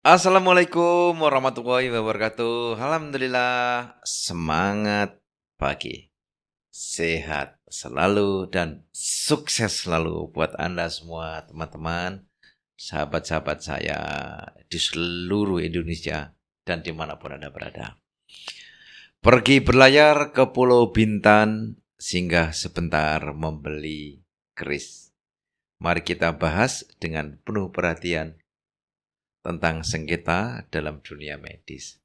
Assalamualaikum warahmatullahi wabarakatuh. Alhamdulillah, semangat pagi, sehat selalu dan sukses selalu buat Anda semua teman-teman, sahabat-sahabat saya di seluruh Indonesia dan dimanapun Anda berada. Pergi berlayar ke Pulau Bintan, singgah sebentar membeli keris. Mari kita bahas dengan penuh perhatian tentang sengketa dalam dunia medis.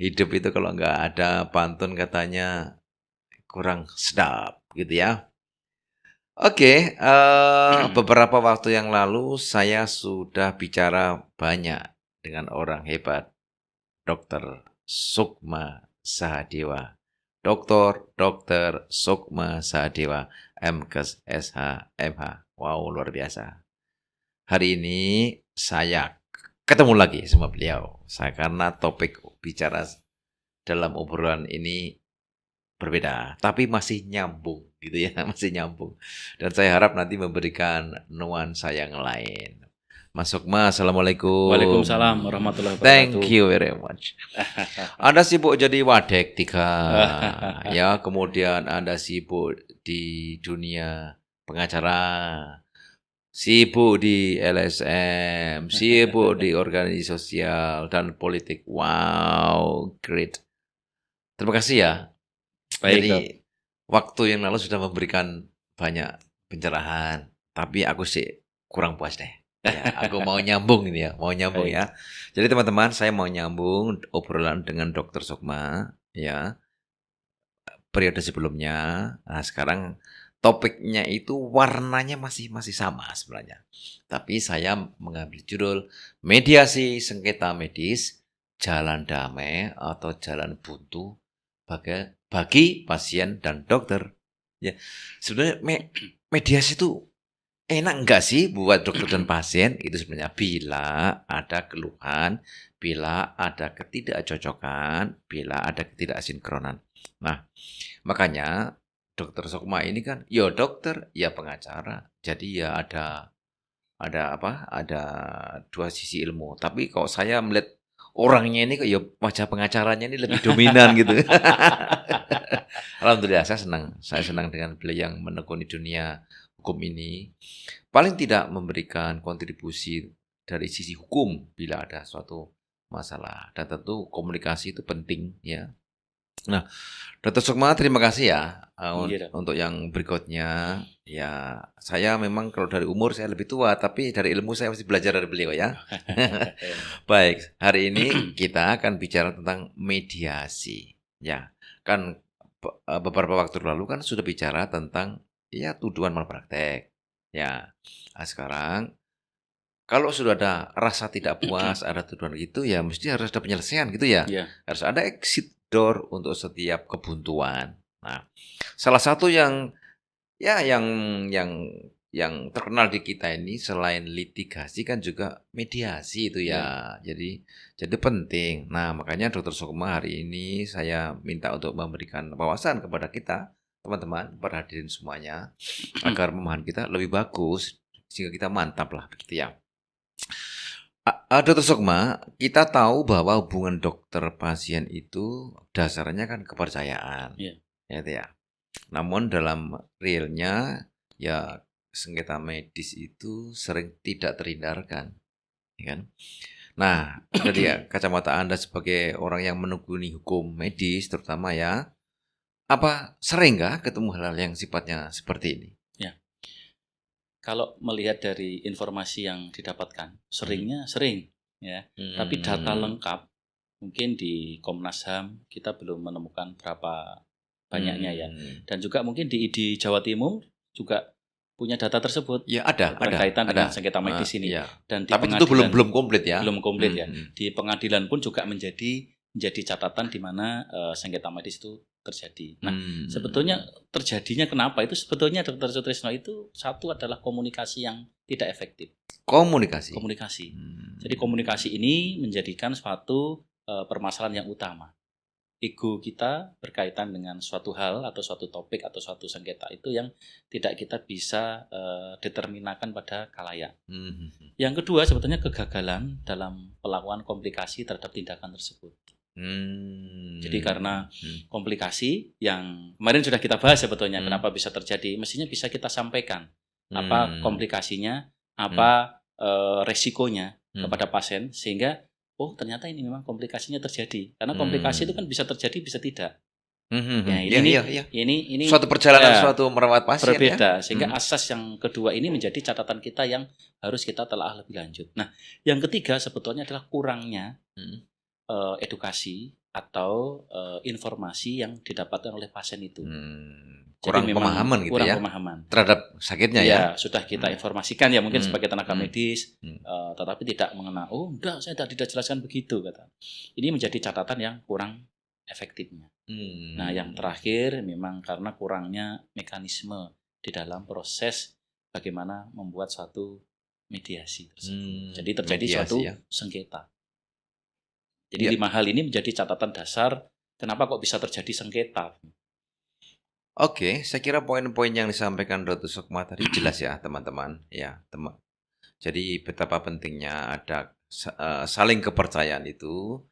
Hidup itu kalau nggak ada pantun katanya kurang sedap gitu ya. Oke, beberapa waktu yang lalu saya sudah bicara banyak dengan orang hebat, Dr. Sukma Sahadewa. Dr. Sukma Sahadewa, MKes, SH, MH. Wow, luar biasa. Hari ini saya ketemu lagi sama beliau. Karena topik bicara dalam obrolan ini berbeda, tapi masih nyambung gitu ya, masih nyambung. Dan saya harap nanti memberikan nuansa yang lain. Mas Sukma, Assalamualaikum. Waalaikumsalam warahmatullahi wabarakatuh. Thank you very much. Anda sibuk jadi wadek tiga, ya. Kemudian Anda sibuk di dunia pengacara, sibuk di LSM, sibuk di organisasi sosial dan politik. Wow, great. Terima kasih ya. Baik, Jadi Dok. waktu yang lalu sudah memberikan banyak pencerahan, tapi aku sih kurang puas deh. Ya, aku mau nyambung ini ya, mau nyambung Baik. ya. Jadi teman-teman, saya mau nyambung obrolan dengan Dr. Sukma ya, periode sebelumnya. Nah, sekarang topiknya itu warnanya masih sama sebenarnya. Tapi saya mengambil judul mediasi sengketa medis, jalan damai atau jalan buntu bagi pasien dan dokter. Ya, sebenarnya mediasi itu enak enggak sih buat dokter dan pasien? Itu sebenarnya bila ada keluhan, bila ada ketidakcocokan, bila ada ketidaksinkronan. Nah, makanya Dokter Sukma ini kan ya dokter, ya pengacara. Jadi ya ada apa? Ada dua sisi ilmu. Tapi kalau saya melihat orangnya ini kok ya wajah pengacaranya ini lebih dominan gitu. Alhamdulillah saya senang. Saya senang dengan beliau yang menekuni dunia hukum ini. Paling tidak memberikan kontribusi dari sisi hukum bila ada suatu masalah. Dan tentu komunikasi itu penting ya. Nah, Dr. Sukma terima kasih ya Iya, Dok. untuk yang berikutnya. Ya, saya memang kalau dari umur saya lebih tua, tapi dari ilmu saya masih belajar dari beliau ya. Baik, hari ini kita akan bicara tentang mediasi. Ya, kan beberapa waktu lalu kan sudah bicara tentang ya tuduhan malpraktek. Ya, nah, sekarang kalau sudah ada rasa tidak puas, ada tuduhan gitu ya mesti harus ada penyelesaian gitu ya. Iya. Harus ada exit door untuk setiap kebuntuan. Nah, salah satu yang ya yang terkenal di kita ini selain litigasi kan juga mediasi itu Iya. ya. Jadi penting. Nah, makanya Dr. Sukma hari ini saya minta untuk memberikan wawasan kepada kita, teman-teman, para hadirin semuanya, agar pemahaman kita lebih bagus sehingga kita mantap lah begitu ya. Dr. Sukma, kita tahu bahwa hubungan dokter pasien itu dasarnya kan kepercayaan. Iya. Ya, itu ya. Namun dalam realnya ya sengketa medis itu sering tidak terhindarkan, ya kan? Nah, dari kacamata Anda sebagai orang yang menekuni hukum medis terutama ya, apa sering nggak ketemu hal-hal yang sifatnya seperti ini? Ya. Kalau melihat dari informasi yang didapatkan, seringnya sering ya. Tapi data lengkap mungkin di Komnas HAM kita belum menemukan berapa banyaknya ya. Dan juga mungkin di ID Jawa Timur juga punya data tersebut Ya ada berkaitan dengan sengketa medis ini. Iya. Dan di Tapi tentu pengadilan belum komplit ya. belum komplit ya. Di pengadilan pun juga menjadi catatan di mana sengketa medis itu terjadi. Nah, sebetulnya terjadinya kenapa? Itu sebetulnya Dr. Sutrisno itu satu adalah komunikasi yang tidak efektif. Komunikasi. Komunikasi. Jadi komunikasi ini menjadikan suatu permasalahan yang utama. ego kita berkaitan dengan suatu hal atau suatu topik atau suatu sengketa itu yang tidak kita bisa determinakan pada khalayak. Yang kedua sebetulnya kegagalan dalam pelakuan komplikasi terhadap tindakan tersebut. Jadi karena komplikasi yang kemarin sudah kita bahas sebetulnya kenapa bisa terjadi, mestinya bisa kita sampaikan apa komplikasinya, apa resikonya kepada pasien sehingga oh ternyata ini memang komplikasinya terjadi. Karena komplikasi itu kan bisa terjadi bisa tidak. Ya, ini suatu perjalanan suatu merawat pasien berbeda sehingga asas yang kedua ini menjadi catatan kita yang harus kita telaah lebih lanjut. Nah, yang ketiga sebetulnya adalah kurangnya edukasi atau informasi yang didapatkan oleh pasien itu. Kurang jadi pemahaman gitu kurang ya pemahaman terhadap sakitnya ya. Sudah kita informasikan ya mungkin sebagai tenaga medis, tetapi tidak mengenal. Oh, enggak, saya tidak jelaskan begitu kata. Ini menjadi catatan yang kurang efektifnya. Nah, yang terakhir memang karena kurangnya mekanisme di dalam proses bagaimana membuat suatu mediasi tersebut. Jadi terjadi suatu sengketa. Jadi 5 hal ini menjadi catatan dasar kenapa kok bisa terjadi sengketa. Oke, saya kira poin-poin yang disampaikan Dr. Sukma tadi jelas ya teman-teman. Ya, jadi betapa pentingnya ada saling kepercayaan itu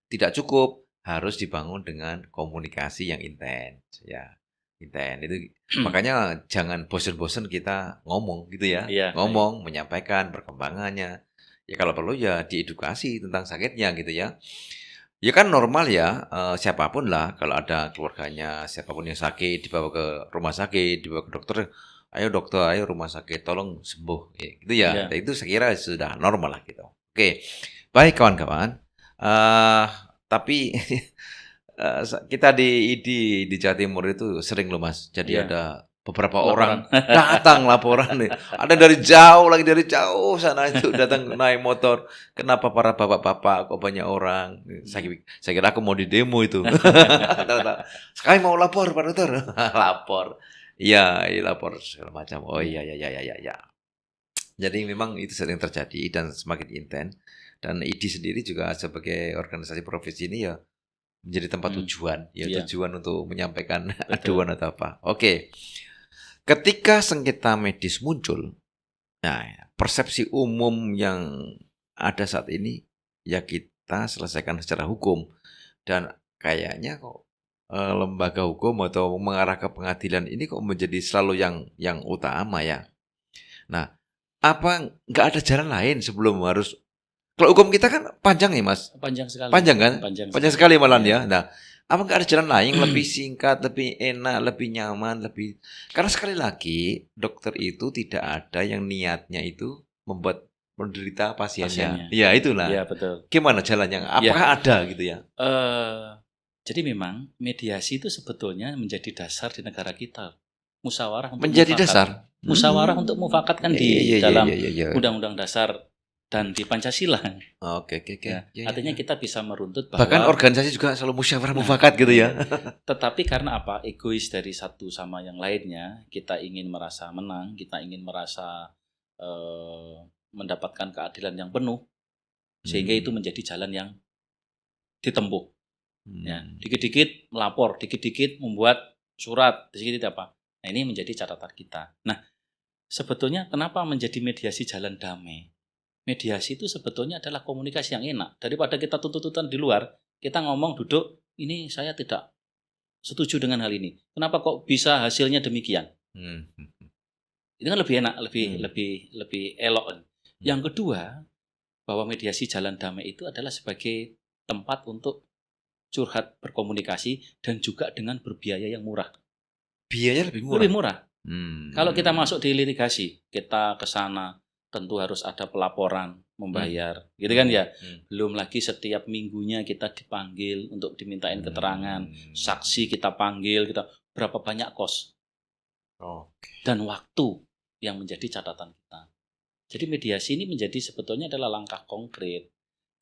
tidak cukup, harus dibangun dengan komunikasi yang intens. Ya, intens itu makanya jangan bosan-bosan kita ngomong gitu ya, ngomong, menyampaikan perkembangannya. Ya kalau perlu ya diedukasi tentang sakitnya gitu ya. Ya kan normal ya, siapapun lah kalau ada keluarganya, siapapun yang sakit dibawa ke rumah sakit, dibawa ke dokter, ayo dokter, ayo rumah sakit, tolong sembuh, gitu ya. Itu saya kira sudah normal lah gitu. Oke, baik kawan-kawan. Tapi kita di Jawa Timur itu sering loh Mas, jadi ada beberapa orang datang laporan nih. Ada dari jauh sana itu datang naik motor. Kenapa para bapak-bapak kok banyak orang? Saya kira aku mau di demo itu. Sekali mau lapor Pak Dokter. Lapor. Iya, lapor segala macam. Oh iya. Jadi memang itu sering terjadi dan semakin intens. Dan IDI sendiri juga sebagai organisasi profesi ini ya menjadi tempat tujuan, tujuan untuk menyampaikan aduan atau apa. Oke. Ketika sengketa medis muncul, nah persepsi umum yang ada saat ini ya kita selesaikan secara hukum dan kayaknya kok lembaga hukum atau mengarah ke pengadilan ini kok menjadi selalu yang utama ya. Nah, apa nggak ada jalan lain sebelum harus kalau hukum kita kan panjang ya Mas? Panjang sekali. Panjang kan? Panjang sekali malah ya. Nah, apa nggak ada jalan lain lebih singkat, lebih enak, lebih nyaman, lebih karena sekali lagi dokter itu tidak ada yang niatnya itu membuat menderita pasiennya. Iya itulah. Iya betul. Gimana jalannya? Apakah ada gitu ya? Jadi memang mediasi itu sebetulnya menjadi dasar di negara kita. Musyawarah untuk menjadi dasar. Musyawarah untuk mufakat kan di dalam Undang-Undang Dasar dan di Pancasila. Oke. Artinya kita bisa meruntut bahwa bahkan organisasi juga selalu musyawarah mufakat gitu ya. Tetapi karena apa? Egois dari satu sama yang lainnya, kita ingin merasa menang, kita ingin merasa mendapatkan keadilan yang penuh, sehingga itu menjadi jalan yang ditempuh. Ya, dikit-dikit melapor, dikit-dikit membuat surat, dikit-dikit apa. Nah, ini menjadi catatan kita. Nah, sebetulnya kenapa menjadi mediasi jalan damai? Mediasi itu sebetulnya adalah komunikasi yang enak. Daripada kita tuntut-tuntutan di luar, kita ngomong duduk, ini saya tidak setuju dengan hal ini. Kenapa kok bisa hasilnya demikian? Itu kan lebih enak, lebih elok. Yang kedua, bahwa mediasi jalan damai itu adalah sebagai tempat untuk curhat, berkomunikasi, dan juga dengan berbiaya yang murah. Biaya lebih murah? Lebih murah. Kalau kita masuk di litigasi, kita ke sana, tentu harus ada pelaporan, membayar, gitu kan ya. Belum lagi setiap minggunya kita dipanggil untuk dimintain keterangan, saksi kita panggil, kita berapa banyak kos dan waktu yang menjadi catatan kita. Jadi mediasi ini menjadi sebetulnya adalah langkah konkret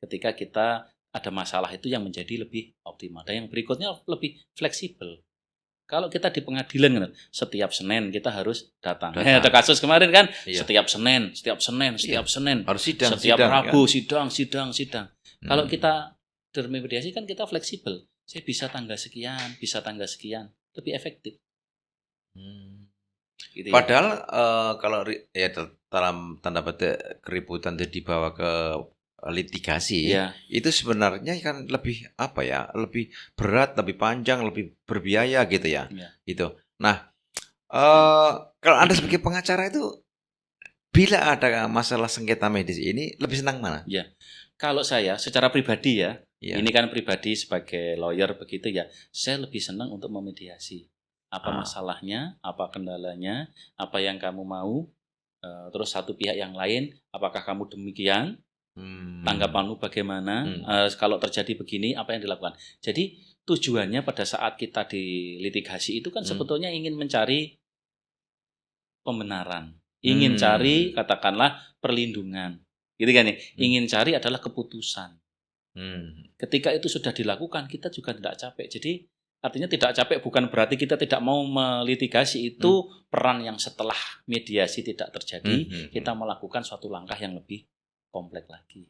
ketika kita ada masalah itu yang menjadi lebih optimal. Dan yang berikutnya lebih fleksibel. Kalau kita di pengadilan, setiap Senin kita harus datang. Ada kasus kemarin kan, setiap Senin. Harus sidang. Setiap Rabu, kan? sidang. Kalau kita dalam mediasi kan kita fleksibel. saya bisa tanggal sekian, lebih efektif. Gitu ya. Padahal kalau ya dalam tanda petik keributan itu dibawa ke litigasi, Ya, itu sebenarnya kan lebih apa ya, lebih berat, lebih panjang, lebih berbiaya gitu ya. ya. Gitu. Nah, kalau Anda sebagai pengacara itu bila ada masalah sengketa medis ini lebih senang mana? Ya. Kalau saya secara pribadi ya, Iya. ini kan pribadi sebagai lawyer begitu ya, saya lebih senang untuk memediasi. Apa Ah. masalahnya, apa kendalanya, apa yang kamu mau, terus satu pihak yang lain, apakah kamu demikian, tanggapanmu bagaimana, kalau terjadi begini, apa yang dilakukan. Jadi tujuannya pada saat kita di litigasi itu kan sebetulnya ingin mencari pembenaran, ingin cari katakanlah perlindungan, gitu kan ya. Ingin cari adalah keputusan. Ketika itu sudah dilakukan, kita juga tidak capek. Jadi artinya tidak capek bukan berarti kita tidak mau melitigasi, itu peran yang setelah mediasi tidak terjadi, kita melakukan suatu langkah yang lebih kompleks lagi.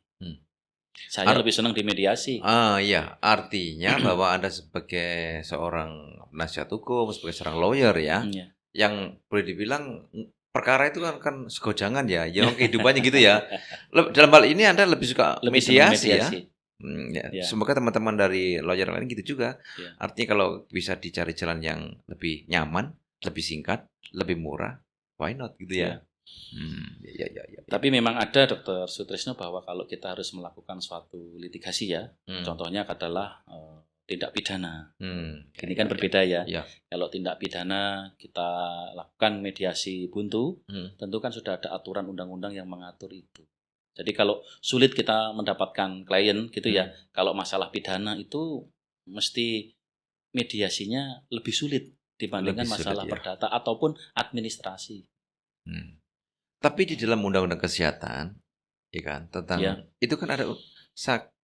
Saya lebih senang di mediasi. Iya, artinya bahwa Anda sebagai seorang penasihat hukum, sebagai seorang lawyer ya, Iya. yang boleh dibilang perkara itu kan segojangan ya, yang kehidupannya gitu ya. Dalam hal ini Anda lebih suka Lebih senang mediasi ya. mediasi. Ya. Ya. Semoga teman-teman dari lawyer lain gitu juga. Ya. Artinya kalau bisa dicari jalan yang lebih nyaman, lebih singkat, lebih murah, why not gitu ya. Ya. Tapi memang ada Dr. Sutrisno bahwa kalau kita harus melakukan suatu litigasi ya, contohnya adalah tindak pidana. Ini kan berbeda ya. Kalau tindak pidana kita lakukan mediasi buntu, tentu kan sudah ada aturan undang-undang yang mengatur itu. Jadi kalau sulit kita mendapatkan klien gitu ya, kalau masalah pidana itu mesti mediasinya lebih sulit dibandingkan masalah perdata ataupun administrasi. Tapi di dalam undang-undang kesehatan, ya kan, tentang itu kan ada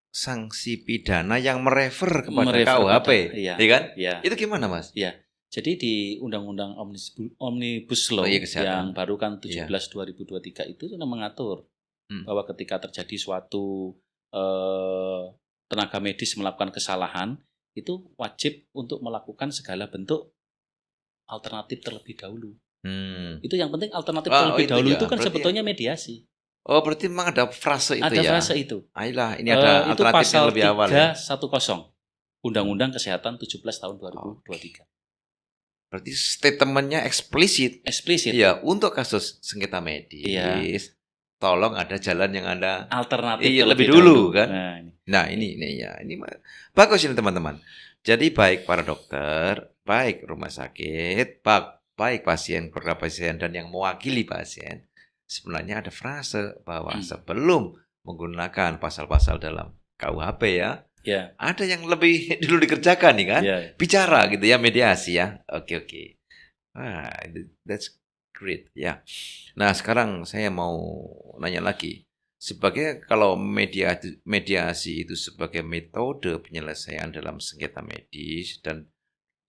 sanksi pidana yang merefer kepada KUHP, ya kan? Ya. Itu gimana, Mas? Ya. Jadi di Undang-Undang Omnibus Law yang baru kan 17/2023 itu sudah mengatur bahwa ketika terjadi suatu tenaga medis melakukan kesalahan, itu wajib untuk melakukan segala bentuk alternatif terlebih dahulu. Itu yang penting alternatif terlebih dahulu itu kan sebetulnya mediasi. Oh, berarti memang ada frase itu ada ya? Ada frase itu. Ayolah, ini ada itu alternatif pasal yang lebih awal ya? 310 Undang-Undang Kesehatan 17 tahun 2023. Berarti statementnya eksplisit. Eksplisit. Iya, untuk kasus sengketa medis, tolong ada jalan yang ada alternatif lebih dulu kan. Nah, ini bagus ini teman-teman. Jadi baik para dokter, baik rumah sakit, baik pasien, keluarga pasien dan yang mewakili pasien, sebenarnya ada frase bahwa sebelum menggunakan pasal-pasal dalam KUHP ya, ada yang lebih dulu dikerjakan nih kan, bicara gitu ya, mediasi ya. Oke. That's great ya. Nah sekarang saya mau nanya lagi, sebagai kalau mediasi itu sebagai metode penyelesaian dalam sengketa medis dan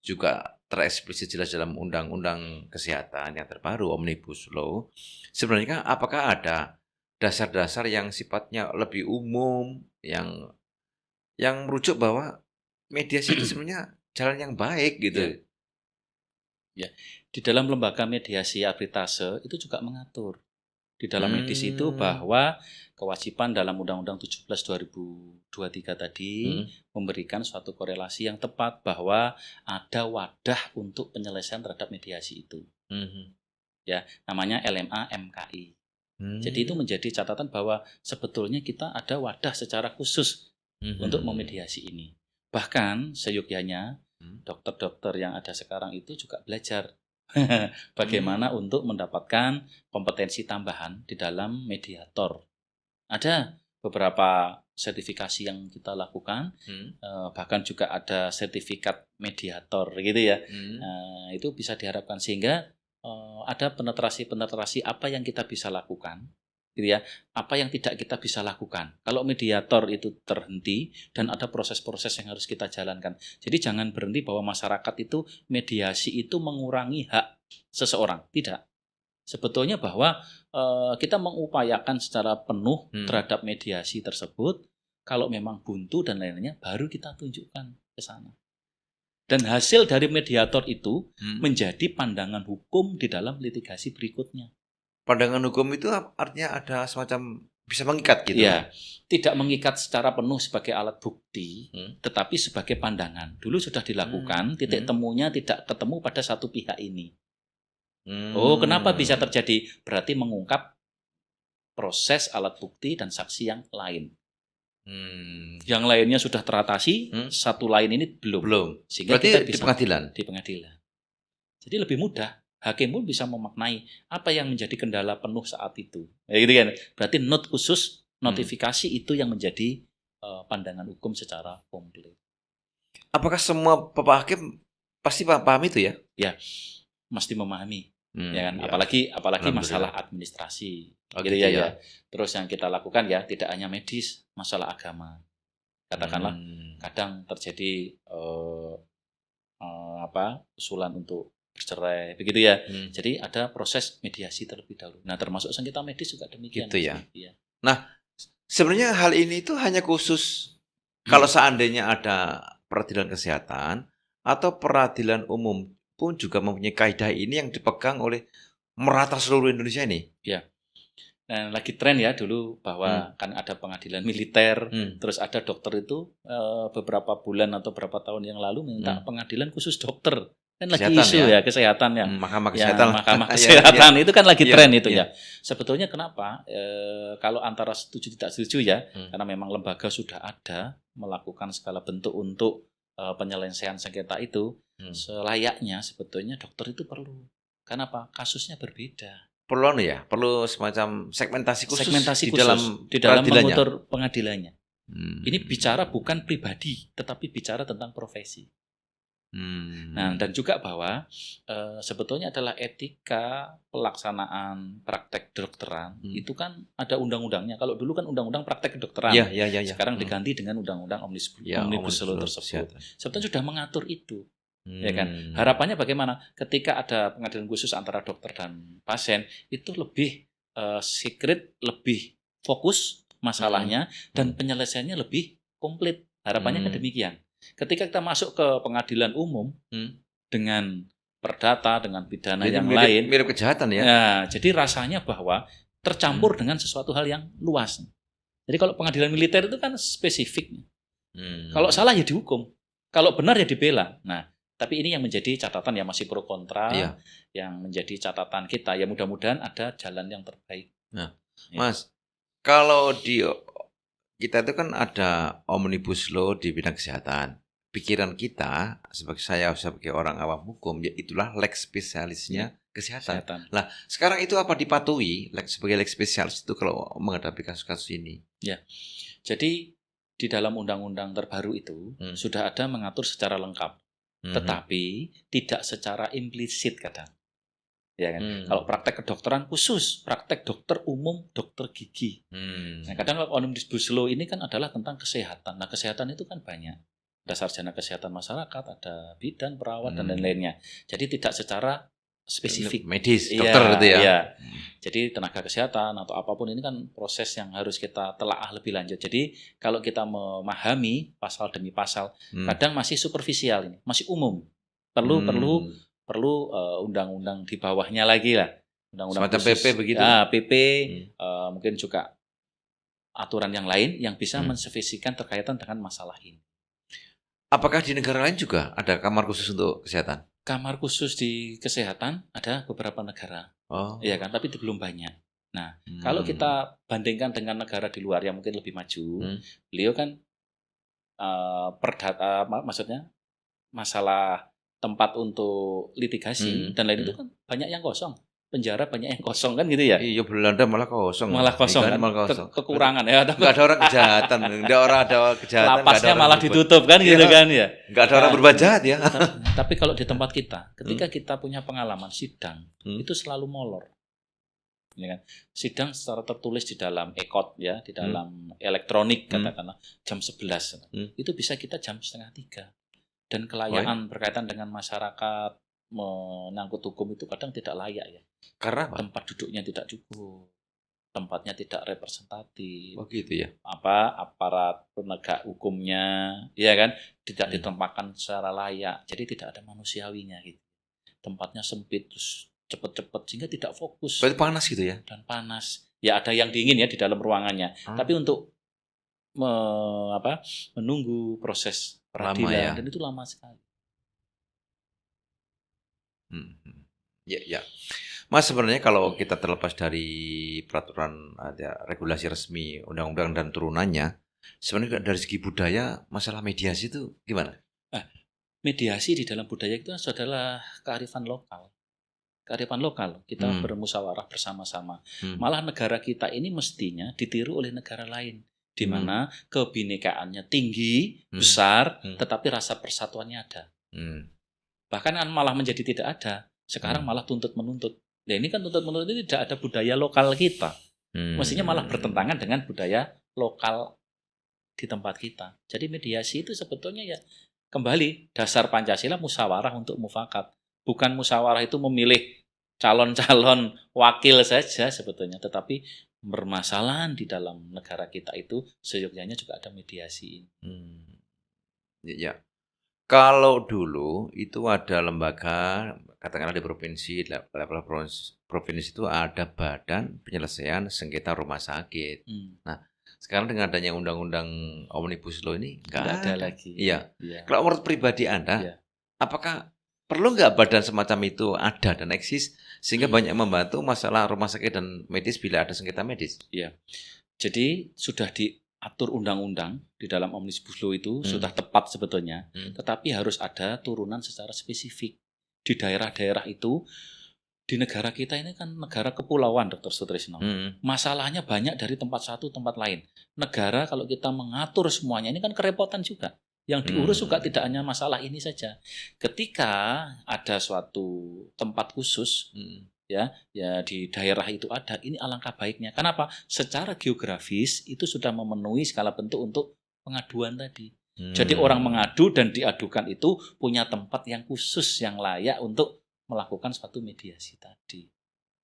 juga tereksplisit jelas dalam Undang-Undang Kesehatan yang terbaru Omnibus Law, sebenarnya apakah ada dasar-dasar yang sifatnya lebih umum yang merujuk bahwa mediasi itu sebenarnya jalan yang baik gitu? Ya, di dalam lembaga mediasi arbitrase itu juga mengatur di dalam medis itu bahwa kewajiban dalam Undang-Undang 17 2023 tadi memberikan suatu korelasi yang tepat bahwa ada wadah untuk penyelesaian terhadap mediasi itu. Ya, namanya LMA MKI. Jadi itu menjadi catatan bahwa sebetulnya kita ada wadah secara khusus untuk memediasi ini. Bahkan seyogyanya dokter-dokter yang ada sekarang itu juga belajar bagaimana untuk mendapatkan kompetensi tambahan di dalam mediator. Ada beberapa sertifikasi yang kita lakukan, bahkan juga ada sertifikat mediator gitu ya. Itu bisa diharapkan sehingga ada penetrasi apa yang kita bisa lakukan, gitu ya, apa yang tidak kita bisa lakukan. Kalau mediator itu terhenti dan ada proses-proses yang harus kita jalankan. Jadi jangan berhenti bahwa masyarakat itu mediasi itu mengurangi hak seseorang, tidak. Sebetulnya bahwa kita mengupayakan secara penuh terhadap mediasi tersebut. Kalau memang buntu dan lain-lainnya baru kita tunjukkan ke ke sana. Dan hasil dari mediator itu Hmm. menjadi pandangan hukum di dalam litigasi berikutnya. Pandangan hukum itu artinya ada semacam bisa mengikat gitu. Ya, tidak mengikat secara penuh sebagai alat bukti, Hmm. tetapi sebagai pandangan. Dulu sudah dilakukan, titik temunya tidak ketemu pada satu pihak ini. Oh, kenapa bisa terjadi? Berarti mengungkap proses alat bukti dan saksi yang lain. Yang lainnya sudah teratasi, satu lain ini belum. Belum. Sehingga Berarti kita di bisa pengadilan. di pengadilan. Jadi lebih mudah. Hakim pun bisa memaknai apa yang menjadi kendala penuh saat itu. Ya gitu kan. Berarti note khusus, notifikasi itu yang menjadi pandangan hukum secara komplit. Apakah semua Bapak Hakim pasti paham itu ya? Ya, mesti memahami. Ya kan? Ya. Apalagi Alhamdulillah. masalah administrasi. Oh, gitu gitu ya. Terus yang kita lakukan ya tidak hanya medis, masalah agama. Katakanlah kadang terjadi usulan untuk bercerai, begitu ya. Jadi ada proses mediasi terlebih dahulu. Nah, termasuk sengketa medis juga demikian. Gitu ya. Ya. Nah, sebenarnya hal ini itu hanya khusus kalau seandainya ada peradilan kesehatan atau peradilan umum pun juga mempunyai kaidah ini yang dipegang oleh merata seluruh Indonesia ini. Ya. Nah, lagi tren ya dulu bahwa kan ada pengadilan militer, terus ada dokter itu beberapa bulan atau beberapa tahun yang lalu minta pengadilan khusus dokter. Kan lagi Kesehatan isu ya kesehatan ya. Mahkamah Ya, kesehatan. Mahkamah Kesehatan itu kan lagi tren itu ya. ya. Sebetulnya kenapa? Kalau antara setuju tidak setuju ya, karena memang lembaga sudah ada melakukan segala bentuk untuk penyelesaian sengketa itu, selayaknya sebetulnya dokter itu perlu. Kenapa? Kasusnya berbeda. Perlu semacam segmentasi khusus Segmentasi di khusus di dalam mengutur pengadilannya. Ini bicara bukan pribadi, tetapi bicara tentang profesi. Nah, dan juga bahwa sebetulnya adalah etika pelaksanaan praktek kedokteran itu kan ada undang-undangnya. Kalau dulu kan undang-undang praktek kedokteran, Ya. sekarang diganti dengan undang-undang omnibus law tersebut. Sebetulnya sudah mengatur itu. Ya kan? Harapannya bagaimana? Ketika ada pengadilan khusus antara dokter dan pasien, itu lebih secret, lebih fokus masalahnya dan penyelesaiannya lebih komplit. Harapannya kan demikian. Ketika kita masuk ke pengadilan umum dengan perdata, dengan pidana Jadi yang lain, mirip kejahatan ya. Nah, jadi rasanya bahwa tercampur dengan sesuatu hal yang luas. Jadi kalau pengadilan militer itu kan spesifik. Kalau salah ya dihukum, kalau benar ya dibela. Nah, tapi ini yang menjadi catatan yang masih pro kontra, yang menjadi catatan kita. Ya mudah-mudahan ada jalan yang terbaik. Nah, Mas, kalau kita itu kan ada omnibus law di bidang kesehatan. Pikiran kita sebagai orang awam hukum, ya itulah lex spesialisnya kesehatan. Nah, sekarang itu apa dipatuhi sebagai lex spesialis itu kalau menghadapi kasus-kasus ini? Ya, jadi di dalam undang-undang terbaru itu sudah ada mengatur secara lengkap, tetapi tidak secara implisit kadang. Ya kan? Kalau praktek kedokteran khusus, praktek dokter umum, dokter gigi. Nah, kadang kalau omnibus law ini kan adalah tentang kesehatan. Nah, kesehatan itu kan banyak. Ada sarjana kesehatan masyarakat, ada bidan, perawat, dan lain-lainnya. Jadi tidak secara spesifik. Medis, dokter gitu ya. Iya. Jadi tenaga kesehatan atau apapun ini kan proses yang harus kita telaah lebih lanjut. Jadi kalau kita memahami pasal demi pasal, kadang masih superficial ini, masih umum. Perlu undang-undang di bawahnya lagi lah. Undang-undang semacam khusus. PP begitu? Ya, PP, mungkin juga aturan yang lain yang bisa menspesifikasikan terkaitan dengan masalah ini. Apakah di negara lain juga ada kamar khusus untuk kesehatan? Kamar khusus di kesehatan ada beberapa negara. Iya kan, tapi belum banyak. Nah, kalau kita bandingkan dengan negara di luar yang mungkin lebih maju, beliau kan perdata, maksudnya masalah tempat untuk litigasi dan lain itu kan banyak yang kosong. Penjara banyak yang kosong kan gitu ya. Iya, Belanda malah kosong. Malah kosong kan. Malah kosong. Kekurangan ya. Enggak ada orang kejahatan. Enggak ada kejahatan. Lapasnya malah ditutup kan gitu kan ya. Enggak ada orang berbuat jahat ya. Tapi kalau di tempat kita, ketika kita punya pengalaman sidang, itu selalu molor. Ya kan? Sidang secara tertulis di dalam e-court ya, di dalam elektronik katakanlah jam 11. Itu bisa kita jam 2:30. Dan kelayaan berkaitan dengan masyarakat menyangkut hukum itu kadang tidak layak ya. Karena apa? Tempat duduknya tidak cukup. tempatnya tidak representatif, Oh gitu ya. aparat penegak hukumnya, ya kan, tidak Hmm. ditempatkan secara layak, jadi tidak ada manusiawinya gitu. Tempatnya sempit, terus cepet-cepet sehingga tidak fokus Berarti panas gitu ya? dan panas. Ya ada yang dingin ya di dalam ruangannya, tapi untuk menunggu proses Lama ya. peradilan dan itu lama sekali. Ya, ya. Mas, sebenarnya kalau kita terlepas dari peraturan, ada regulasi resmi, undang-undang dan turunannya, sebenarnya dari segi budaya, masalah mediasi itu gimana? Nah, mediasi di dalam budaya itu adalah kearifan lokal. Kearifan lokal, kita bermusyawarah bersama-sama. Malah negara kita ini mestinya ditiru oleh negara lain, di mana kebinekaannya tinggi, besar, tetapi rasa persatuannya ada. Bahkan kan malah menjadi tidak ada. Sekarang malah tuntut-menuntut. Nah ini kan tuntut-menuntut itu tidak ada budaya lokal kita. Mestinya malah bertentangan dengan budaya lokal di tempat kita. Jadi mediasi itu sebetulnya ya kembali dasar Pancasila musyawarah untuk mufakat. Bukan musyawarah itu memilih calon-calon wakil saja sebetulnya, tetapi permasalahan di dalam negara kita itu seyogyanya juga ada mediasi. Ya. Kalau dulu itu ada lembaga, katakanlah di provinsi, level provinsi itu ada Badan Penyelesaian Sengketa Rumah Sakit. Nah, sekarang dengan adanya undang-undang Omnibus Law ini nggak ada lagi. Iya. Ya. Kalau menurut pribadi Anda, apakah perlu nggak badan semacam itu ada dan eksis sehingga banyak membantu masalah rumah sakit dan medis bila ada sengketa medis? Iya. Jadi sudah diatur undang-undang di dalam Omnibus Law itu sudah tepat sebetulnya, tetapi harus ada turunan secara spesifik. Di daerah-daerah itu, di negara kita ini kan negara kepulauan, Dr. Sutrisno. Masalahnya banyak dari tempat satu tempat lain. Negara kalau kita mengatur semuanya ini kan kerepotan juga. Yang diurus juga tidak hanya masalah ini saja. Ketika ada suatu tempat khusus, ya di daerah itu ada, ini alangkah baiknya. Kenapa? Secara geografis itu sudah memenuhi skala bentuk untuk pengaduan tadi. Jadi orang mengadu dan diadukan itu punya tempat yang khusus yang layak untuk melakukan suatu mediasi tadi.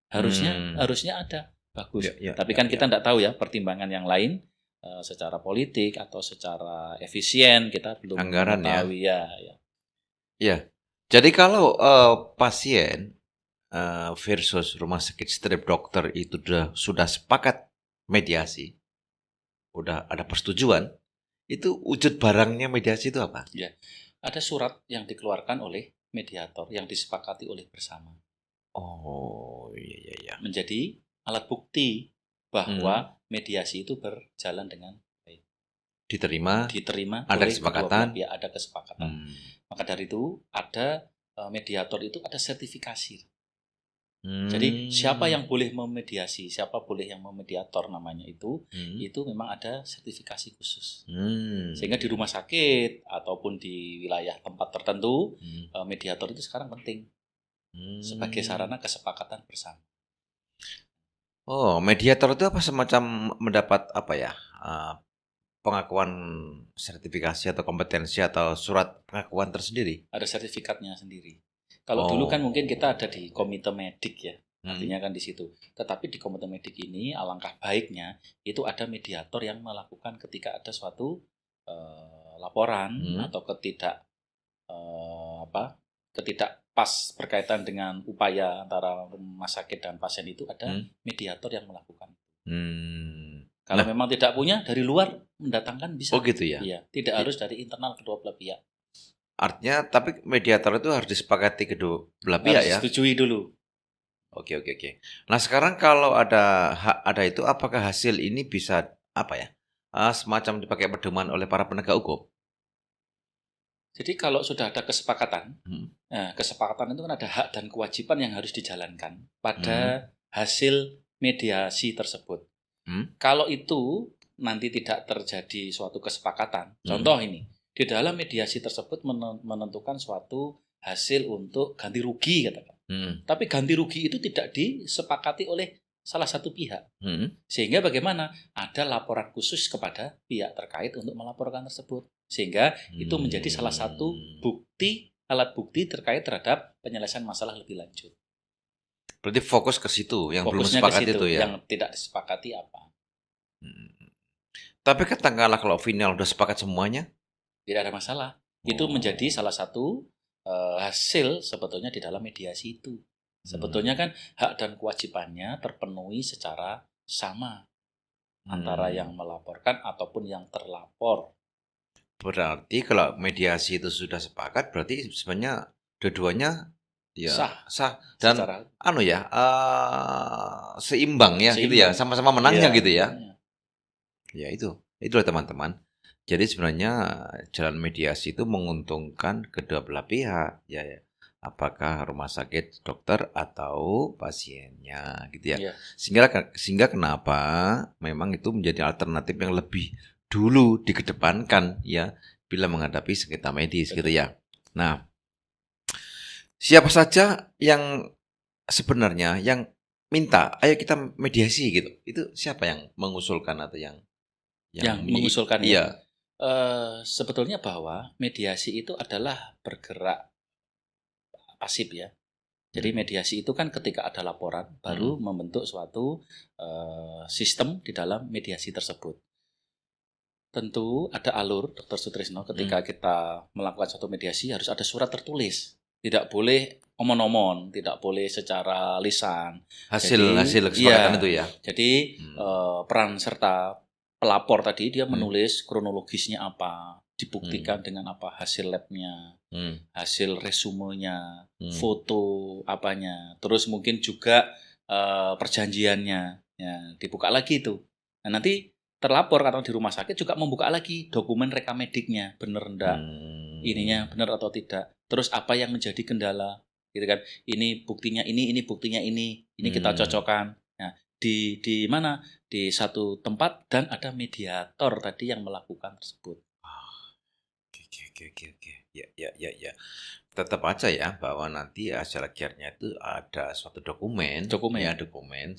Harusnya ada, bagus. Tapi kan kita tidak tahu ya pertimbangan yang lain secara politik atau secara efisien kita belum Anggaran mengetahui ya. Ya. Jadi kalau pasien versus rumah sakit strip dokter itu sudah sepakat mediasi, udah ada persetujuan, itu wujud barangnya mediasi itu apa? Ya, ada surat yang dikeluarkan oleh mediator yang disepakati oleh bersama. Oh, iya. Menjadi alat bukti bahwa mediasi itu berjalan dengan baik. Diterima ada oleh kesepakatan. Ya, ada kesepakatan. Maka dari itu ada mediator itu ada sertifikasi. Jadi siapa yang boleh memediasi, siapa boleh yang memediator namanya itu memang ada sertifikasi khusus. Sehingga di rumah sakit ataupun di wilayah tempat tertentu mediator itu sekarang penting sebagai sarana kesepakatan bersama. Oh, mediator itu apa, semacam mendapat apa ya? Pengakuan sertifikasi atau kompetensi atau surat pengakuan tersendiri? Ada sertifikatnya sendiri. Kalau dulu kan mungkin kita ada di komite medik ya, artinya kan di situ. Tetapi di komite medik ini alangkah baiknya itu ada mediator yang melakukan ketika ada suatu laporan atau ketidak pas berkaitan dengan upaya antara rumah sakit dan pasien itu ada mediator yang melakukan. Kalau memang tidak punya, dari luar mendatangkan bisa. Oh gitu ya? Iya, tidak harus dari internal kedua belah pihak. Artinya, tapi mediator itu harus disepakati kedua belah pihak ya? Harus disetujui dulu. Oke. Nah sekarang kalau ada itu, apakah hasil ini bisa semacam dipakai pedoman oleh para penegak hukum? Jadi kalau sudah ada kesepakatan, kesepakatan itu kan ada hak dan kewajiban yang harus dijalankan pada hasil mediasi tersebut. Kalau itu nanti tidak terjadi suatu kesepakatan, contoh ini, di dalam mediasi tersebut menentukan suatu hasil untuk ganti rugi katakan. Tapi ganti rugi itu tidak disepakati oleh salah satu pihak. Sehingga bagaimana? Ada laporan khusus kepada pihak terkait untuk melaporkan tersebut. Sehingga itu menjadi salah satu alat bukti terkait terhadap penyelesaian masalah lebih lanjut. Berarti fokus ke situ, yang belum Fokusnya ke sepakat situ, itu ya. yang tidak disepakati apa. Hmm. Tapi katakanlah kalau final udah sepakat semuanya. Tidak ada masalah. Itu menjadi Oh. salah satu hasil sebetulnya di dalam mediasi itu. Sebetulnya Hmm. kan hak dan kewajibannya terpenuhi secara sama antara yang melaporkan ataupun yang terlapor. Berarti kalau mediasi itu sudah sepakat, berarti sebenarnya dua-duanya ya Sah sah dan secara anu ya seimbang ya gitu ya, seimbang. sama-sama menangnya Iya. gitu ya. Ya itulah teman-teman. Jadi sebenarnya jalan mediasi itu menguntungkan kedua belah pihak, ya, ya. Apakah rumah sakit, dokter atau pasiennya, gitu ya. Iya. Sehingga kenapa memang itu menjadi alternatif yang lebih dulu dikedepankan ya bila menghadapi sengketa medis gitu Betul. ya. Nah, siapa saja yang sebenarnya yang minta, ayo kita mediasi gitu. Itu siapa yang mengusulkan atau yang Yang mengusulkan ya. iya. Sebetulnya bahwa mediasi itu adalah bergerak pasif ya. Jadi mediasi itu kan ketika ada laporan baru membentuk suatu sistem di dalam mediasi tersebut. Tentu ada alur, Dr. Sutrisno, ketika kita melakukan suatu mediasi harus ada surat tertulis. Tidak boleh omon-omon, tidak boleh secara lisan. Hasil kesepakatan Iya, itu ya? jadi peran serta pelapor tadi dia menulis kronologisnya apa, dibuktikan dengan apa hasil labnya, hasil resumenya, foto apanya, terus mungkin juga perjanjiannya, ya, dibuka lagi itu. Nah, nanti terlapor karena di rumah sakit juga membuka lagi dokumen rekamediknya, bener enggak, ininya bener atau tidak, terus apa yang menjadi kendala, gitu kan? Ini buktinya ini buktinya ini kita cocokkan. Nah, di mana? Di satu tempat dan ada mediator tadi yang melakukan tersebut. Oke. Ya. Tetap aja ya bahwa nanti hasil akhirnya itu ada suatu dokumen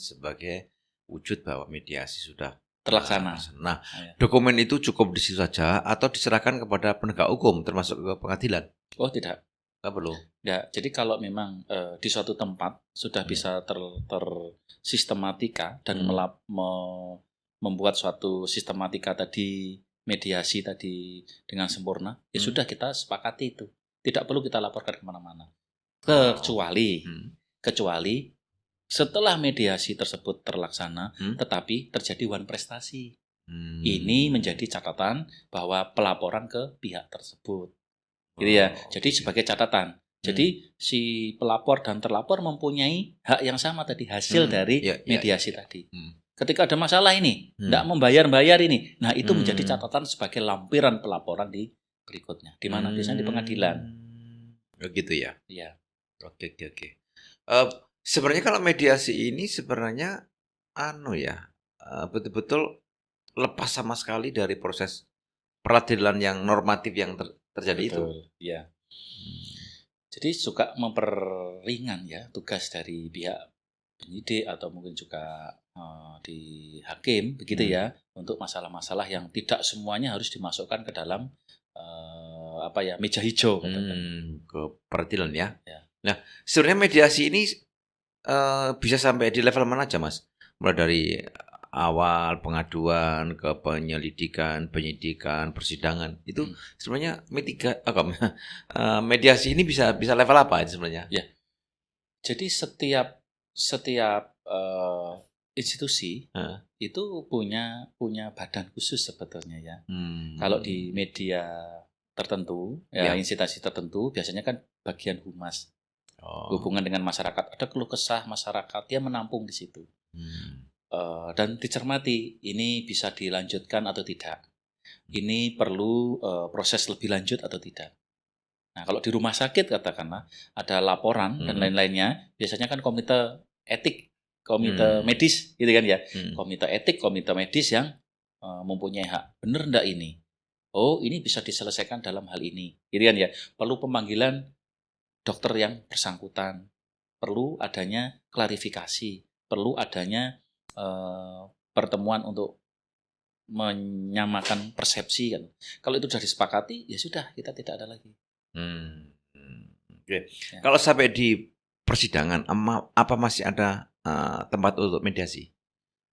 sebagai wujud bahwa mediasi sudah Terlaksana. Nah, dokumen itu cukup di situ saja atau diserahkan kepada penegak hukum termasuk ke pengadilan? Oh, tidak. Nggak perlu. Ya, jadi kalau memang di suatu tempat sudah bisa tersistematika dan membuat suatu sistematika tadi, mediasi tadi dengan sempurna, ya sudah kita sepakati itu. Tidak perlu kita laporkan kemana-mana. Kecuali setelah mediasi tersebut terlaksana, tetapi terjadi wan prestasi. Ini menjadi catatan bahwa pelaporan ke pihak tersebut. Gitu ya. Jadi sebagai catatan. Jadi si pelapor dan terlapor mempunyai hak yang sama tadi, hasil dari mediasi tadi. Ketika ada masalah ini, tidak membayar ini, nah itu menjadi catatan sebagai lampiran pelaporan di berikutnya. Di mana? Biasanya di pengadilan. Begitu ya? Iya. Oke. Sebenarnya kalau mediasi ini sebenarnya betul-betul lepas sama sekali dari proses peradilan yang normatif yang terjadi itu. Iya. Jadi suka memperringan ya tugas dari pihak penyidik atau mungkin juga di hakim begitu ya, untuk masalah-masalah yang tidak semuanya harus dimasukkan ke dalam meja hijau ke peradilan ya. Ya. Nah, sebenarnya mediasi ini bisa sampai di level mana aja, Mas? Mulai dari awal pengaduan ke penyelidikan, penyidikan, persidangan itu sebenarnya mediasi ini bisa level apa sebenarnya? Ya. Jadi setiap institusi itu punya badan khusus sebetulnya ya. Kalau di media tertentu, instansi tertentu biasanya kan bagian humas. Hubungan dengan masyarakat, ada keluh kesah masyarakat, dia menampung di situ. Dan dicermati, ini bisa dilanjutkan atau tidak. Ini perlu proses lebih lanjut atau tidak. Nah, kalau di rumah sakit katakanlah ada laporan dan lain-lainnya, biasanya kan komite etik, komite medis gitu kan ya. Komite etik, komite medis yang mempunyai hak. Benar enggak ini? Oh, ini bisa diselesaikan dalam hal ini. Gitu kan ya. Perlu pemanggilan dokter yang bersangkutan, perlu adanya klarifikasi, perlu adanya pertemuan untuk menyamakan persepsi kan. Kalau itu sudah disepakati, ya sudah, kita tidak ada lagi. Oke. Ya. Kalau sampai di persidangan, apa masih ada tempat untuk mediasi?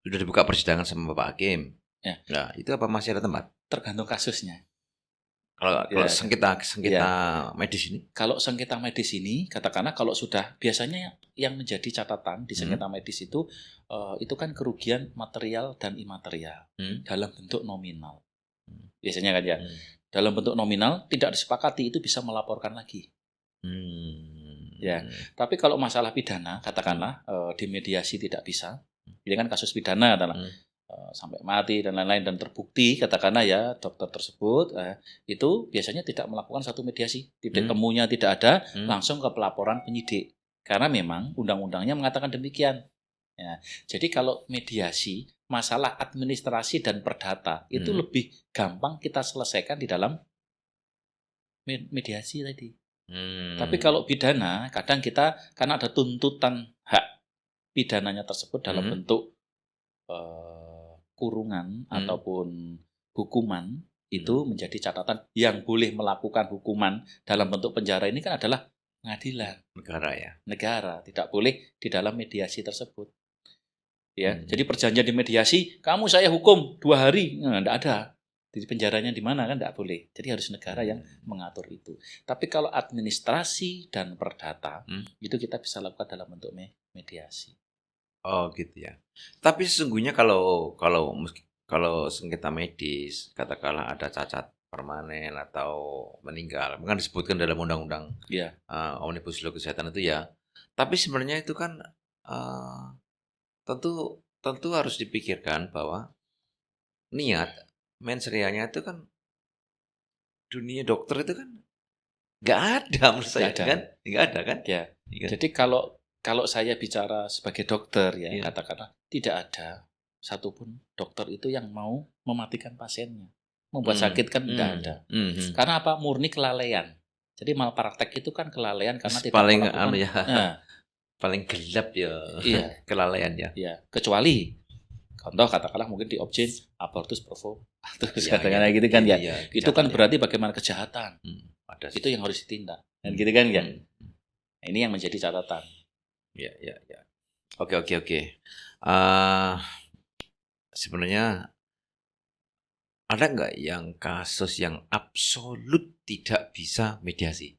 Sudah dibuka persidangan sama Bapak Hakim. Ya. Nah, itu apa masih ada tempat? Tergantung kasusnya. Kalau Ya, sengketa ya. medis ini? Kalau sengketa medis ini, katakanlah kalau sudah, biasanya yang menjadi catatan di sengketa medis itu kan kerugian material dan imaterial dalam bentuk nominal. Biasanya kan ya, dalam bentuk nominal tidak disepakati itu bisa melaporkan lagi. Ya, tapi kalau masalah pidana, katakanlah di mediasi tidak bisa. Ini kan kasus pidana, katakanlah sampai mati dan lain-lain dan terbukti, katakanlah ya dokter tersebut itu biasanya tidak melakukan satu mediasi, titik temunya tidak ada, langsung ke pelaporan penyidik. Karena memang undang-undangnya mengatakan demikian. Ya, jadi kalau mediasi, masalah administrasi dan perdata itu lebih gampang kita selesaikan di dalam mediasi tadi. Tapi kalau pidana, kadang kita karena ada tuntutan hak pidananya tersebut dalam bentuk kurungan ataupun hukuman, itu menjadi catatan yang boleh melakukan hukuman dalam bentuk penjara ini kan adalah pengadilan. Negara ya. Negara, tidak boleh di dalam mediasi tersebut. Ya, jadi perjanjian di mediasi, kamu saya hukum 2 hari, enggak ada. Jadi penjaranya di mana kan enggak boleh. Jadi harus negara yang mengatur itu. Tapi kalau administrasi dan perdata, itu kita bisa lakukan dalam bentuk mediasi. Oh gitu ya. Tapi sesungguhnya kalau sengketa medis, katakanlah ada cacat permanen atau meninggal, kan disebutkan dalam undang-undang Omnibus Law Kesehatan itu ya. Tapi sebenarnya itu kan tentu harus dipikirkan bahwa niat mensreanya itu kan dunia dokter itu kan nggak ada menurut saya kan, nggak ada kan? Ya. Jadi kalau saya bicara sebagai dokter ya, katakanlah tidak ada satupun dokter itu yang mau mematikan pasiennya, membuat sakit kan tidak ada. Karena apa? Murni kelalaian. Jadi malpraktek itu kan kelalaian karena tidak melakukan. Paling gelap ya. Kelalaian ya. Iya. Kecuali contoh katakanlah mungkin di objek abortus provocatus katakanlah gitu kan ya. Itu kan berarti bagaimana kejahatan. Itu yang harus ditindak. Dan gitu kan ya. Nah, ini yang menjadi catatan. Ya. Oke. Sebenarnya ada nggak yang kasus yang absolut tidak bisa mediasi?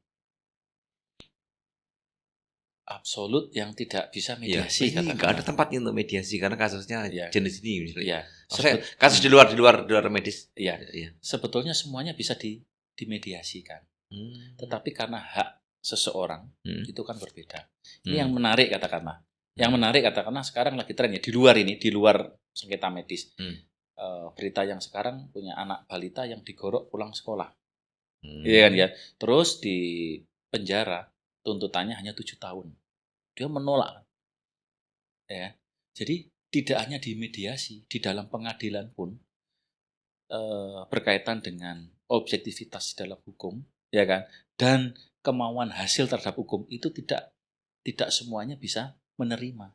Absolut yang tidak bisa mediasi, nggak ada tempatnya untuk mediasi karena kasusnya jenis ini misalnya. Kasus di luar medis. Iya. Sebetulnya semuanya bisa dimediasikan. Tetapi karena hak seseorang itu kan berbeda. Ini yang menarik katakanlah. Yang menarik katakanlah sekarang lagi tren ya di luar sengketa medis. Berita yang sekarang punya anak balita yang digorok pulang sekolah. Iya kan ya. Terus di penjara tuntutannya hanya 7 tahun. Dia menolak. Ya. Jadi tidak hanya di mediasi, di dalam pengadilan pun berkaitan dengan objektivitas dalam hukum, ya kan? Dan kemauan hasil terhadap hukum itu tidak semuanya bisa menerima.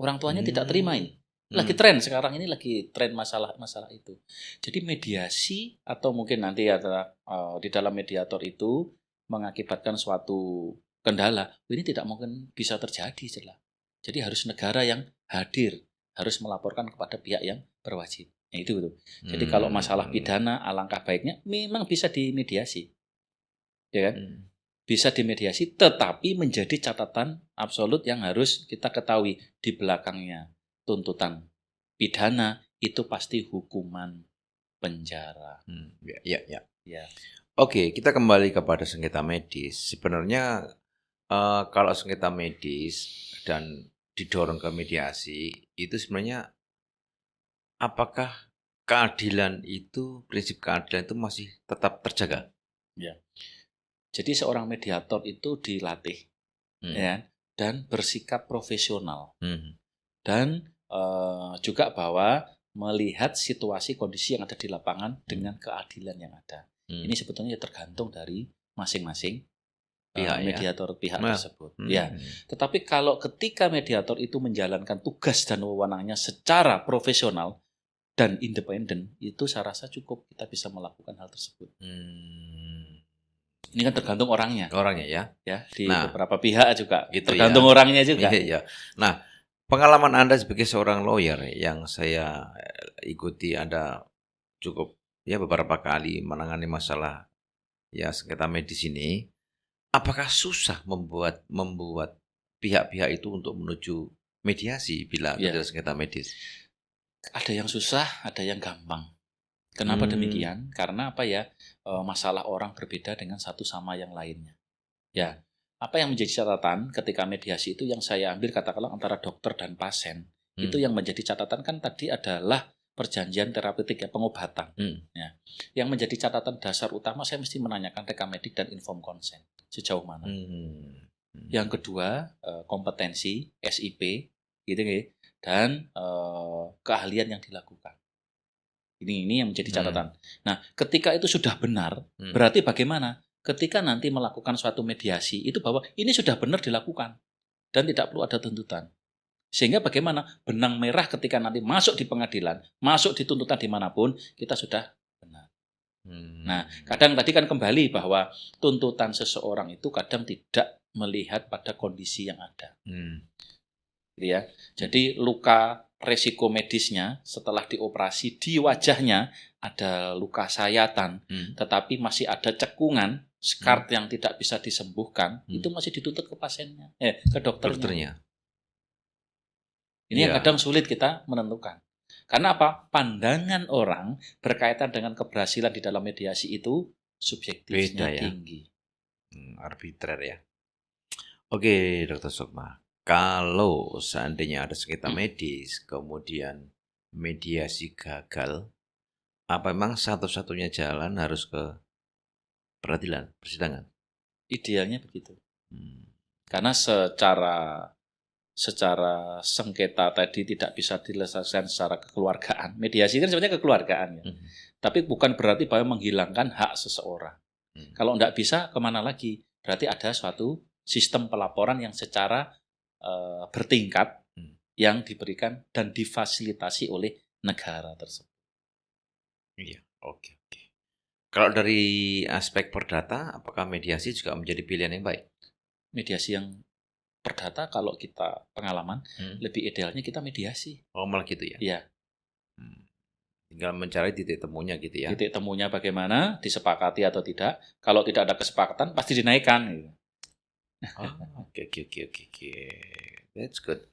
Orang tuanya tidak terima ini. Lagi tren sekarang ini lagi tren masalah itu. Jadi mediasi atau mungkin nanti di dalam mediator itu mengakibatkan suatu kendala, ini tidak mungkin bisa terjadi jelas. Jadi harus negara yang hadir, harus melaporkan kepada pihak yang berwajib. Nah, itu. Jadi kalau masalah pidana, alangkah baiknya memang bisa dimediasi, ya kan? Bisa dimediasi, tetapi menjadi catatan absolut yang harus kita ketahui di belakangnya tuntutan pidana itu pasti hukuman penjara. Ya. Oke, kita kembali kepada sengketa medis. Sebenarnya kalau sengketa medis dan didorong ke mediasi, itu sebenarnya apakah prinsip keadilan itu masih tetap terjaga? Ya. Jadi seorang mediator itu dilatih, ya, dan bersikap profesional, dan juga bahwa melihat situasi kondisi yang ada di lapangan dengan keadilan yang ada. Ini sebetulnya tergantung dari masing-masing mediator pihak tersebut. Ya, tetapi kalau ketika mediator itu menjalankan tugas dan wewenangnya secara profesional dan independen, itu saya rasa cukup kita bisa melakukan hal tersebut. Ini kan tergantung orangnya, Orangnya ya. ya. Di Nah, beberapa pihak juga gitu tergantung ya. orangnya juga. Iya. Nah, pengalaman Anda sebagai seorang lawyer yang saya ikuti Anda cukup ya beberapa kali menangani masalah ya sengketa medis ini, apakah susah membuat pihak-pihak itu untuk menuju mediasi bila Ya, terjadi sengketa medis? ada yang susah, ada yang gampang. Kenapa demikian? Karena apa ya? Masalah orang berbeda dengan satu sama yang lainnya. Ya, apa yang menjadi catatan ketika mediasi itu yang saya ambil katakanlah antara dokter dan pasien. Itu yang menjadi catatan kan tadi adalah perjanjian terapeutik ya, pengobatan. Ya. Yang menjadi catatan dasar utama saya mesti menanyakan rekam medik dan informed consent sejauh mana. Yang kedua, kompetensi SIP gitu ya, dan keahlian yang dilakukan. Ini yang menjadi catatan. Nah, ketika itu sudah benar, berarti bagaimana? Ketika nanti melakukan suatu mediasi, itu bahwa ini sudah benar dilakukan dan tidak perlu ada tuntutan. Sehingga bagaimana? Benang merah ketika nanti masuk di pengadilan, masuk di tuntutan dimanapun, kita sudah benar. Nah, kadang tadi kan kembali bahwa tuntutan seseorang itu kadang tidak melihat pada kondisi yang ada. Gitu ya. Jadi luka resiko medisnya setelah dioperasi di wajahnya ada luka sayatan, tetapi masih ada cekungan, scar yang tidak bisa disembuhkan, itu masih dituntut ke pasiennya, ke dokternya. Ini yang kadang sulit kita menentukan. Karena apa? Pandangan orang berkaitan dengan keberhasilan di dalam mediasi itu subjektifnya tinggi. Arbitrer ya. Oke, Dr. Sukma. Kalau seandainya ada sengketa medis, kemudian mediasi gagal, apa memang satu-satunya jalan harus ke peradilan, persidangan? Idealnya begitu. Karena secara sengketa tadi tidak bisa diselesaikan secara kekeluargaan. Mediasi kan sebenarnya kekeluargaan ya. Tapi bukan berarti bahwa menghilangkan hak seseorang. Kalau tidak bisa, kemana lagi? Berarti ada suatu sistem pelaporan yang secara bertingkat yang diberikan dan difasilitasi oleh negara tersebut. Iya, oke. Kalau dari aspek perdata, apakah mediasi juga menjadi pilihan yang baik? Mediasi yang perdata kalau kita pengalaman, lebih idealnya kita mediasi. Oh, malah gitu ya? Iya. Tinggal mencari titik temunya gitu ya? Titik temunya bagaimana, disepakati atau tidak. Kalau tidak ada kesepakatan, pasti dinaikkan. Gitu. Oke. That's good.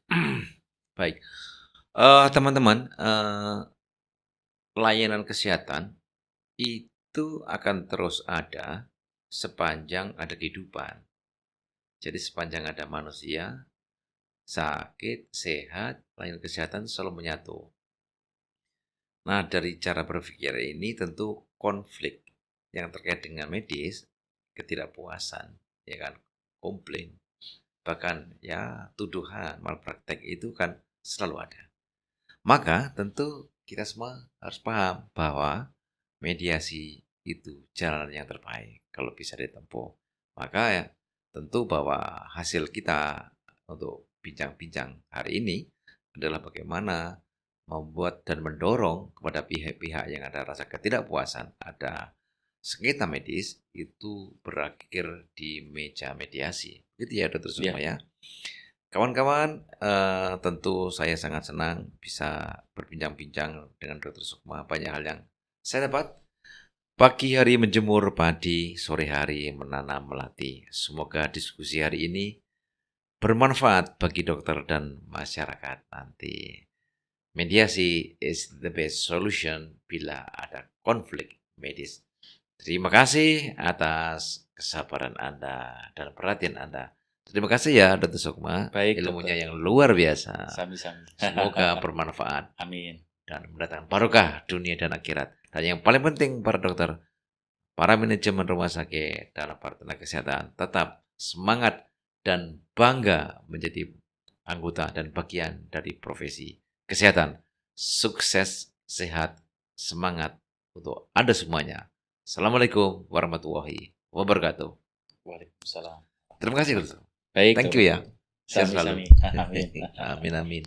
Baik. Teman-teman, layanan kesehatan itu akan terus ada sepanjang ada kehidupan. Jadi sepanjang ada manusia, sakit, sehat, layanan kesehatan selalu menyatu. Nah, dari cara berpikir ini tentu konflik yang terkait dengan medis, ketidakpuasan, ya kan, komplain, bahkan ya tuduhan malpraktek itu kan selalu ada. Maka tentu kita semua harus paham bahwa mediasi itu jalan yang terbaik kalau bisa ditempuh. Maka ya tentu bahwa hasil kita untuk bincang-bincang hari ini adalah bagaimana membuat dan mendorong kepada pihak-pihak yang ada rasa ketidakpuasan, ada sengketa medis, itu berakhir di meja mediasi. Gitu ya, Dr. Sukma ya. Kawan-kawan, tentu saya sangat senang bisa berbincang-bincang dengan Dr. Sukma. Banyak hal yang saya dapat. Pagi hari menjemur padi, sore hari menanam melati. Semoga diskusi hari ini bermanfaat bagi dokter dan masyarakat nanti. Mediasi is the best solution bila ada konflik medis. Terima kasih atas kesabaran Anda dan perhatian Anda. Terima kasih ya Dr. Sukma. Baik, ilmunya yang luar biasa. Sami-sami. Semoga bermanfaat. Amin. Dan mendatangkan barokah dunia dan akhirat. Dan yang paling penting para dokter, para manajemen rumah sakit, dalam para tenaga kesehatan, tetap semangat dan bangga menjadi anggota dan bagian dari profesi kesehatan. Sukses, sehat, semangat untuk Anda semuanya. Assalamualaikum warahmatullahi wabarakatuh. Waalaikumsalam. Terima kasih, dokter. Baik. Thank you ya. Sehat Sami-sami. selalu. Amin. Amin.